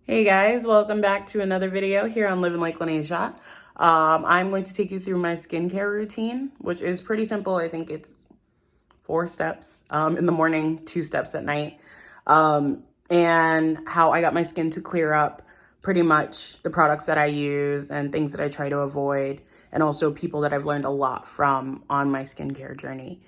Hey guys, welcome back to another video here on Living Like Lanesha. I'm going to take you through my skincare routine, which is pretty simple. I think it's 4 steps in the morning, 2 steps at night, and how I got my skin to clear up, pretty much the products that I use and things that I try to avoid, and also people that I've learned a lot from on my skincare journey.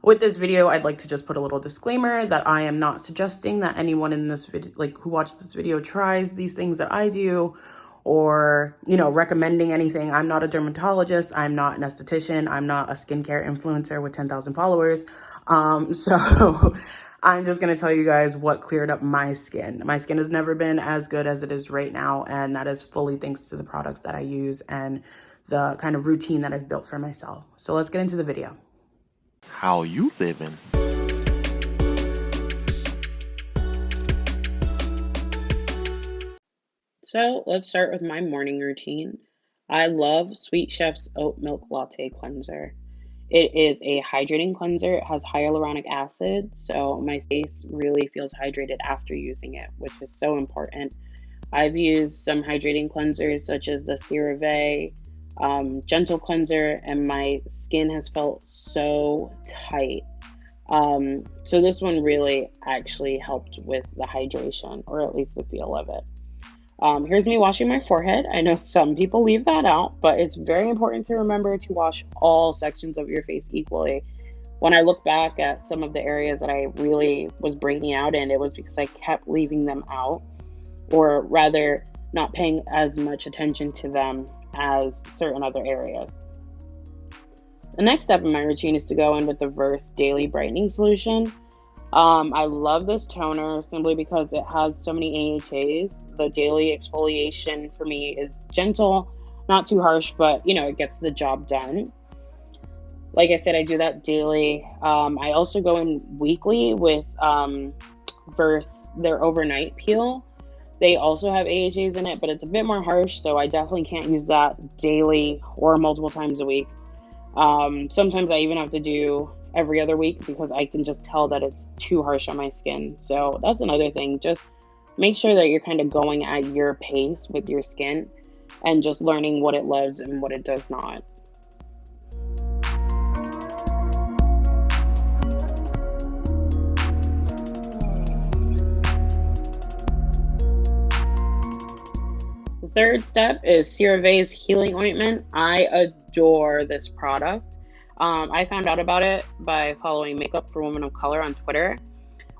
With this video, I'd like to just put a little disclaimer that I am not suggesting that anyone in this video, who watched this video, tries these things that I do, or, recommending anything. I'm not a dermatologist. I'm not an esthetician. I'm not a skincare influencer with 10,000 followers. So I'm just going to tell you guys what cleared up my skin. My skin has never been as good as it is right now, and that is fully thanks to the products that I use and the kind of routine that I've built for myself. So let's get into the video. How you living? So let's start with my morning routine. I love Sweet Chef's Oat Milk Latte Cleanser. It is a hydrating cleanser. It has hyaluronic acid, so my face really feels hydrated after using it, which is so important. I've used some hydrating cleansers such as the CeraVe Gentle Cleanser, and my skin has felt so tight. So this one really actually helped with the hydration, or at least the feel of it. Here's me washing my forehead. I know some people leave that out, but it's very important to remember to wash all sections of your face equally. When I look back at some of the areas that I really was breaking out in, it was because I kept leaving them out, or rather not paying as much attention to them as certain other areas. The next step in my routine is to go in with the Verse Daily Brightening Solution. I love this toner simply because it has so many AHAs. The daily exfoliation for me is gentle, not too harsh, but it gets the job done. Like I said, I do that daily. I also go in weekly with Verse, their overnight peel. They also have AHAs in it, but it's a bit more harsh, so I definitely can't use that daily or multiple times a week. Sometimes I even have to do every other week because I can just tell that it's too harsh on my skin. So that's another thing. Just make sure that you're kind of going at your pace with your skin and just learning what it loves and what it does not. The third step is CeraVe's Healing Ointment. I adore this product. I found out about it by following Makeup for Women of Color on Twitter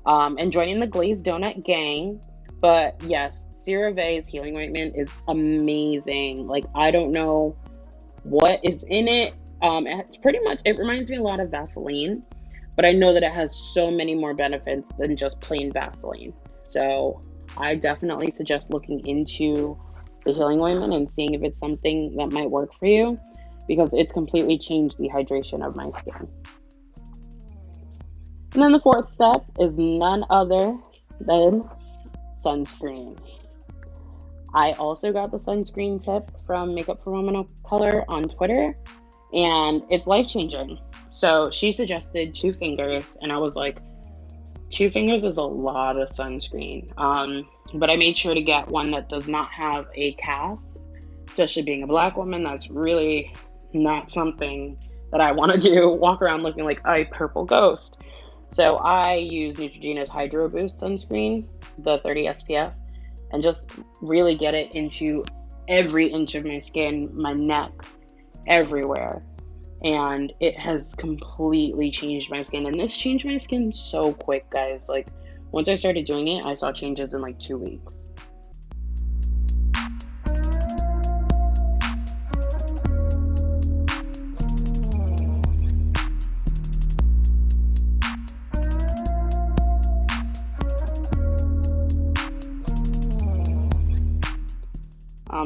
and joining the Glazed Donut gang. But yes, CeraVe's Healing Ointment is amazing. Like, I don't know what is in it. It's pretty much, it reminds me a lot of Vaseline, but I know that it has so many more benefits than just plain Vaseline. So I definitely suggest looking into the healing ointment and seeing if it's something that might work for you, because it's completely changed the hydration of my skin. And then the fourth step is none other than sunscreen. I also got the sunscreen tip from Makeup for Women of Color on Twitter, and it's life-changing. So she suggested 2 fingers, and I was like, 2 fingers is a lot of sunscreen. But I made sure to get one that does not have a cast, especially being a Black woman. That's really not something that I want to do, walk around looking like a purple ghost. So I use Neutrogena's Hydro Boost sunscreen, the 30 SPF, and just really get it into every inch of my skin, my neck, everywhere. And it has completely changed my skin. And this changed my skin so quick, guys. Like, once I started doing it, I saw changes in like 2 weeks.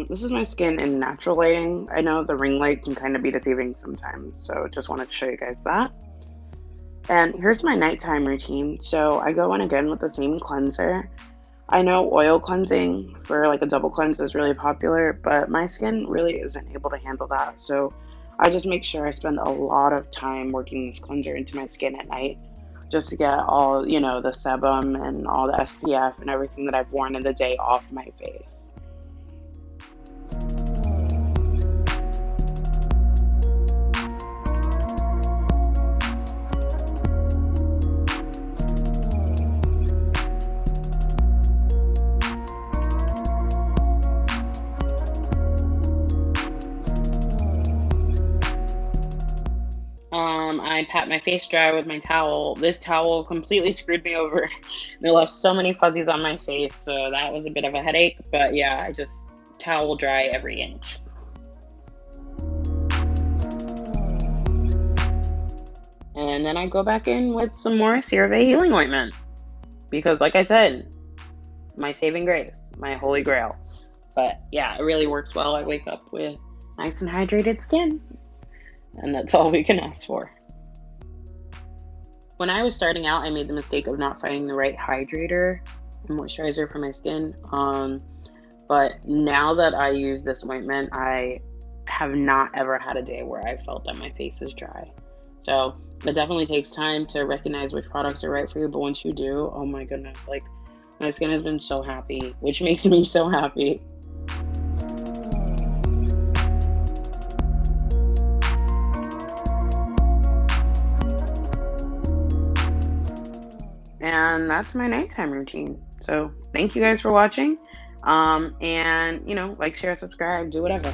This is my skin in natural lighting. I know the ring light can kind of be deceiving sometimes, so just wanted to show you guys that. And here's my nighttime routine. So I go in again with the same cleanser. I know oil cleansing for like a double cleanse is really popular, but my skin really isn't able to handle that. So I just make sure I spend a lot of time working this cleanser into my skin at night just to get all, you know, the sebum and all the SPF and everything that I've worn in the day off my face. I pat my face dry with my towel. This towel completely screwed me over. It left so many fuzzies on my face, so that was a bit of a headache. But yeah, I just towel dry every inch. And then I go back in with some more CeraVe healing ointment. Because like I said, my saving grace, my holy grail. But yeah, it really works well. I wake up with nice and hydrated skin. And that's all we can ask for. When I was starting out, I made the mistake of not finding the right hydrator and moisturizer for my skin. But now that I use this ointment, I have not ever had a day where I felt that my face is dry. So it definitely takes time to recognize which products are right for you. But once you do, oh my goodness, like my skin has been so happy, which makes me so happy. And that's my nighttime routine. So thank you guys for watching. And, you know, like, share, subscribe, do whatever.